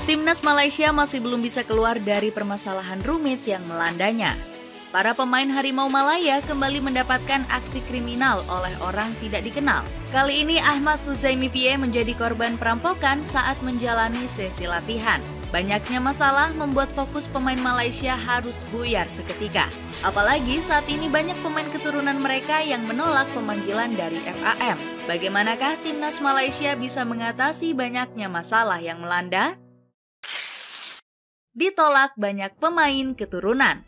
Timnas Malaysia masih belum bisa keluar dari permasalahan rumit yang melandanya. Para pemain Harimau Malaya kembali mendapatkan aksi kriminal oleh orang tidak dikenal. Kali ini Ahmad Huzaimi Pie menjadi korban perampokan saat menjalani sesi latihan. Banyaknya masalah membuat fokus pemain Malaysia harus buyar seketika. Apalagi saat ini banyak pemain keturunan mereka yang menolak pemanggilan dari FAM. Bagaimanakah Timnas Malaysia bisa mengatasi banyaknya masalah yang melanda? Ditolak banyak pemain keturunan.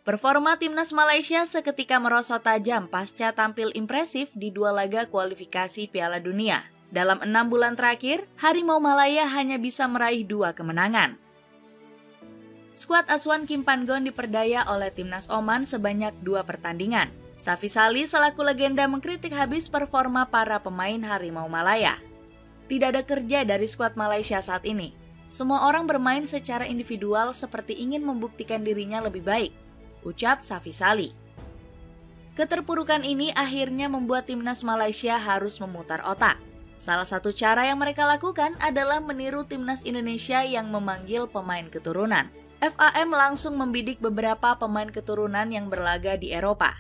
Performa Timnas Malaysia seketika merosot tajam pasca tampil impresif di 2 laga kualifikasi Piala Dunia. Dalam 6 bulan terakhir, Harimau Malaya hanya bisa meraih 2 kemenangan. Skuad asuhan Kim Pan-gon diperdaya oleh Timnas Oman sebanyak 2 pertandingan. Safis Ali selaku legenda mengkritik habis performa para pemain Harimau Malaya. Tidak ada kerja dari skuad Malaysia saat ini. Semua orang bermain secara individual seperti ingin membuktikan dirinya lebih baik, ucap Safis Ali. Keterpurukan ini akhirnya membuat Timnas Malaysia harus memutar otak. Salah satu cara yang mereka lakukan adalah meniru Timnas Indonesia yang memanggil pemain keturunan. FAM langsung membidik beberapa pemain keturunan yang berlaga di Eropa.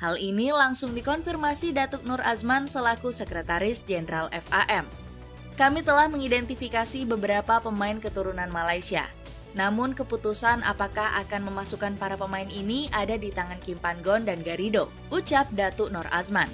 Hal ini langsung dikonfirmasi Datuk Nur Azman selaku Sekretaris Jenderal FAM. Kami telah mengidentifikasi beberapa pemain keturunan Malaysia. Namun keputusan apakah akan memasukkan para pemain ini ada di tangan Kim Pan-gon dan Garrido, ucap Datuk Nur Azman.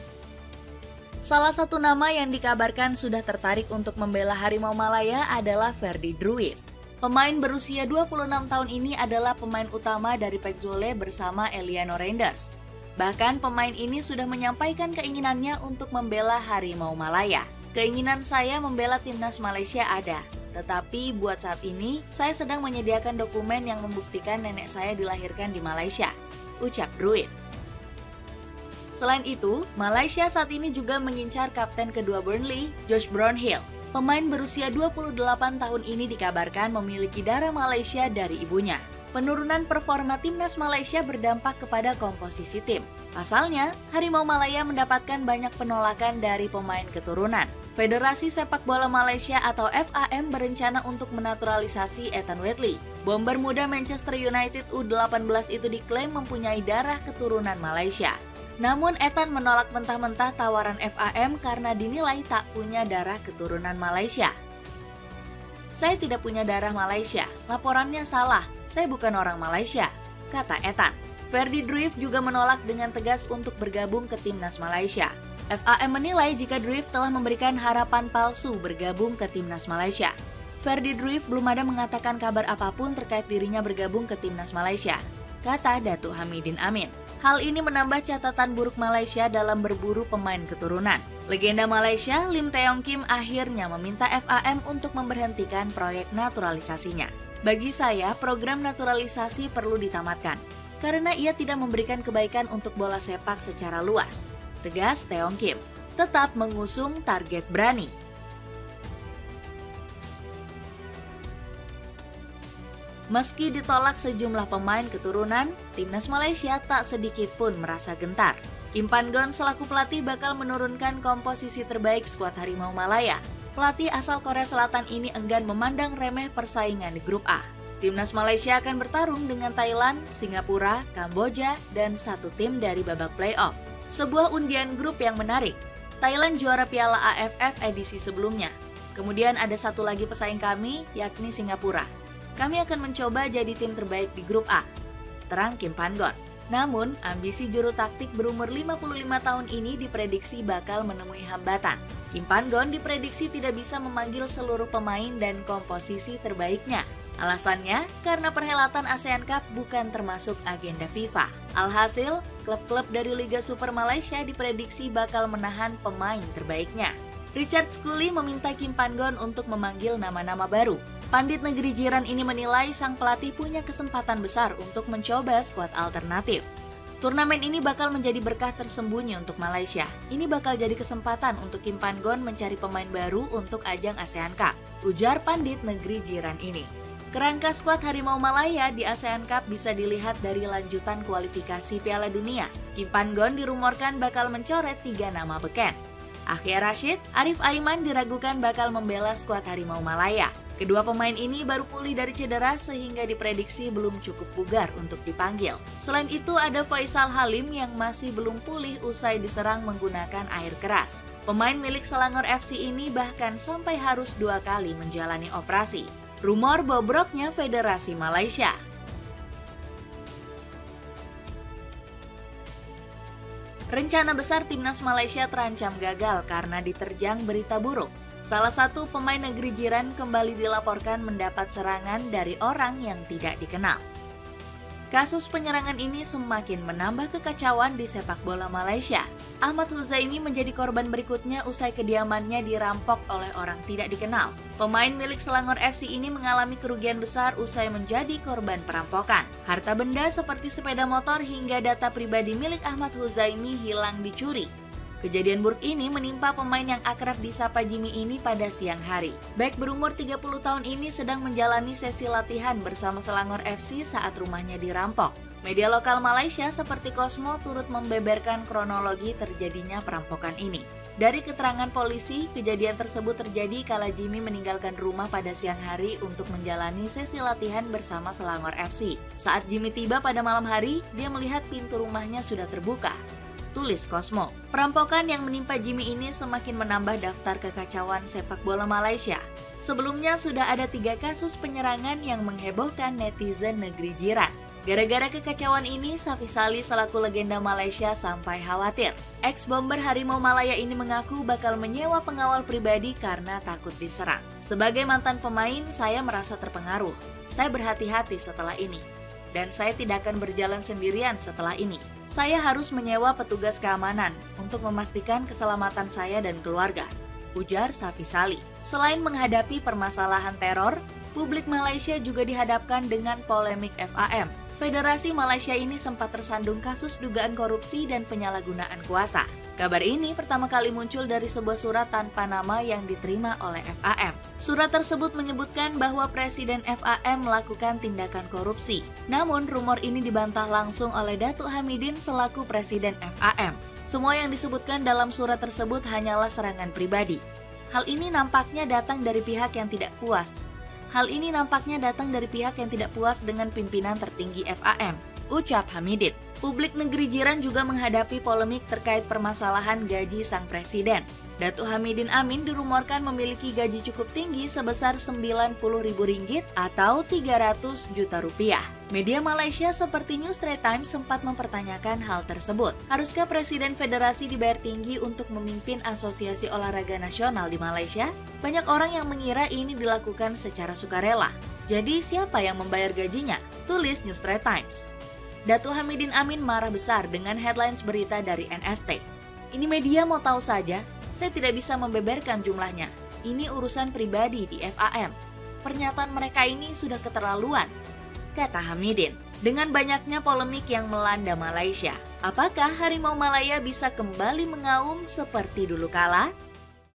Salah satu nama yang dikabarkan sudah tertarik untuk membela Harimau Malaya adalah Ferdi Druif. Pemain berusia 26 tahun ini adalah pemain utama dari Pekzole bersama Eliano Reinders. Bahkan pemain ini sudah menyampaikan keinginannya untuk membela Harimau Malaya. Keinginan saya membela Timnas Malaysia ada, tetapi buat saat ini saya sedang menyediakan dokumen yang membuktikan nenek saya dilahirkan di Malaysia, ucap Druif. Selain itu, Malaysia saat ini juga mengincar kapten kedua Burnley, Josh Brownhill. Pemain berusia 28 tahun ini dikabarkan memiliki darah Malaysia dari ibunya. Penurunan performa Timnas Malaysia berdampak kepada komposisi tim. Pasalnya, Harimau Malaya mendapatkan banyak penolakan dari pemain keturunan. Federasi Sepak Bola Malaysia atau FAM berencana untuk menaturalisasi Ethan Whitley. Bomber muda Manchester United U18 itu diklaim mempunyai darah keturunan Malaysia. Namun Ethan menolak mentah-mentah tawaran FAM karena dinilai tak punya darah keturunan Malaysia. Saya tidak punya darah Malaysia, laporannya salah, saya bukan orang Malaysia, kata Ethan. Ferdi Druif juga menolak dengan tegas untuk bergabung ke Timnas Malaysia. FAM menilai jika Druif telah memberikan harapan palsu bergabung ke Timnas Malaysia. Ferdi Druif belum ada mengatakan kabar apapun terkait dirinya bergabung ke Timnas Malaysia, kata Datuk Hamidin Amin. Hal ini menambah catatan buruk Malaysia dalam berburu pemain keturunan. Legenda Malaysia, Lim Teong Kim akhirnya meminta FAM untuk memberhentikan proyek naturalisasinya. Bagi saya, program naturalisasi perlu ditamatkan, karena ia tidak memberikan kebaikan untuk bola sepak secara luas, tegas Teong Kim. Tetap mengusung target berani. Meski ditolak sejumlah pemain keturunan, Timnas Malaysia tak sedikit pun merasa gentar. Kim Pan-gon selaku pelatih bakal menurunkan komposisi terbaik skuad Harimau Malaya. Pelatih asal Korea Selatan ini enggan memandang remeh persaingan di grup A. Timnas Malaysia akan bertarung dengan Thailand, Singapura, Kamboja, dan satu tim dari babak playoff. Sebuah undian grup yang menarik. Thailand juara Piala AFF edisi sebelumnya. Kemudian ada satu lagi pesaing kami, yakni Singapura. Kami akan mencoba jadi tim terbaik di grup A, terang Kim Pan-gon. Namun, ambisi juru taktik berumur 55 tahun ini diprediksi bakal menemui hambatan. Kim Pan-gon diprediksi tidak bisa memanggil seluruh pemain dan komposisi terbaiknya. Alasannya, karena perhelatan ASEAN Cup bukan termasuk agenda FIFA. Alhasil, klub-klub dari Liga Super Malaysia diprediksi bakal menahan pemain terbaiknya. Richard Schooly meminta Kim Pan-gon untuk memanggil nama-nama baru. Pandit negeri jiran ini menilai sang pelatih punya kesempatan besar untuk mencoba skuad alternatif. Turnamen ini bakal menjadi berkah tersembunyi untuk Malaysia. Ini bakal jadi kesempatan untuk Kim Pan-gon mencari pemain baru untuk ajang ASEAN Cup, ujar pandit negeri jiran ini. Kerangka skuad Harimau Malaya di ASEAN Cup bisa dilihat dari lanjutan kualifikasi Piala Dunia. Kim Pan-gon dirumorkan bakal mencoret 3 nama beken. Akhir Rashid, Arif Aiman diragukan bakal membela skuad Harimau Malaya. Kedua pemain ini baru pulih dari cedera sehingga diprediksi belum cukup bugar untuk dipanggil. Selain itu ada Faisal Halim yang masih belum pulih usai diserang menggunakan air keras. Pemain milik Selangor FC ini bahkan sampai harus 2 kali menjalani operasi. Rumor bobroknya Federasi Malaysia. Rencana besar Timnas Malaysia terancam gagal karena diterjang berita buruk. Salah satu pemain negeri jiran kembali dilaporkan mendapat serangan dari orang yang tidak dikenal. Kasus penyerangan ini semakin menambah kekacauan di sepak bola Malaysia. Ahmad Huzaimi menjadi korban berikutnya usai kediamannya dirampok oleh orang tidak dikenal. Pemain milik Selangor FC ini mengalami kerugian besar usai menjadi korban perampokan. Harta benda seperti sepeda motor hingga data pribadi milik Ahmad Huzaimi hilang dicuri. Kejadian buruk ini menimpa pemain yang akrab disapa Jimmy ini pada siang hari. Bek berumur 30 tahun ini sedang menjalani sesi latihan bersama Selangor FC saat rumahnya dirampok. Media lokal Malaysia seperti Cosmo turut membeberkan kronologi terjadinya perampokan ini. Dari keterangan polisi, kejadian tersebut terjadi kala Jimmy meninggalkan rumah pada siang hari untuk menjalani sesi latihan bersama Selangor FC. Saat Jimmy tiba pada malam hari, dia melihat pintu rumahnya sudah terbuka. Tulis Cosmo. Perampokan yang menimpa Jimmy ini semakin menambah daftar kekacauan sepak bola Malaysia. Sebelumnya sudah ada 3 kasus penyerangan yang menghebohkan netizen negeri jiran. Gara-gara kekacauan ini, Safi Salih selaku legenda Malaysia sampai khawatir. Ex-bomber Harimau Malaya ini mengaku bakal menyewa pengawal pribadi karena takut diserang. Sebagai mantan pemain, saya merasa terpengaruh. Saya berhati-hati setelah ini. Dan saya tidak akan berjalan sendirian setelah ini. Saya harus menyewa petugas keamanan untuk memastikan keselamatan saya dan keluarga, ujar Safi Salih. Selain menghadapi permasalahan teror, publik Malaysia juga dihadapkan dengan polemik FAM. Federasi Malaysia ini sempat tersandung kasus dugaan korupsi dan penyalahgunaan kuasa. Kabar ini pertama kali muncul dari sebuah surat tanpa nama yang diterima oleh FAM. Surat tersebut menyebutkan bahwa Presiden FAM melakukan tindakan korupsi. Namun, rumor ini dibantah langsung oleh Datuk Hamidin selaku Presiden FAM. Semua yang disebutkan dalam surat tersebut hanyalah serangan pribadi. Hal ini nampaknya datang dari pihak yang tidak puas. Dengan pimpinan tertinggi FAM, ucap Hamidin. Publik negeri jiran juga menghadapi polemik terkait permasalahan gaji sang presiden. Datuk Hamidin Amin dirumorkan memiliki gaji cukup tinggi sebesar Rp90.000 atau 300 juta rupiah. Media Malaysia seperti News Straits Times sempat mempertanyakan hal tersebut. Haruskah Presiden Federasi dibayar tinggi untuk memimpin Asosiasi Olahraga Nasional di Malaysia? Banyak orang yang mengira ini dilakukan secara sukarela. Jadi siapa yang membayar gajinya? Tulis News Straits Times. Datuk Hamidin Amin marah besar dengan headlines berita dari NST. Ini media mau tahu saja, saya tidak bisa membeberkan jumlahnya. Ini urusan pribadi di FAM. Pernyataan mereka ini sudah keterlaluan, kata Hamidin. Dengan banyaknya polemik yang melanda Malaysia, apakah Harimau Malaya bisa kembali mengaum seperti dulu kala?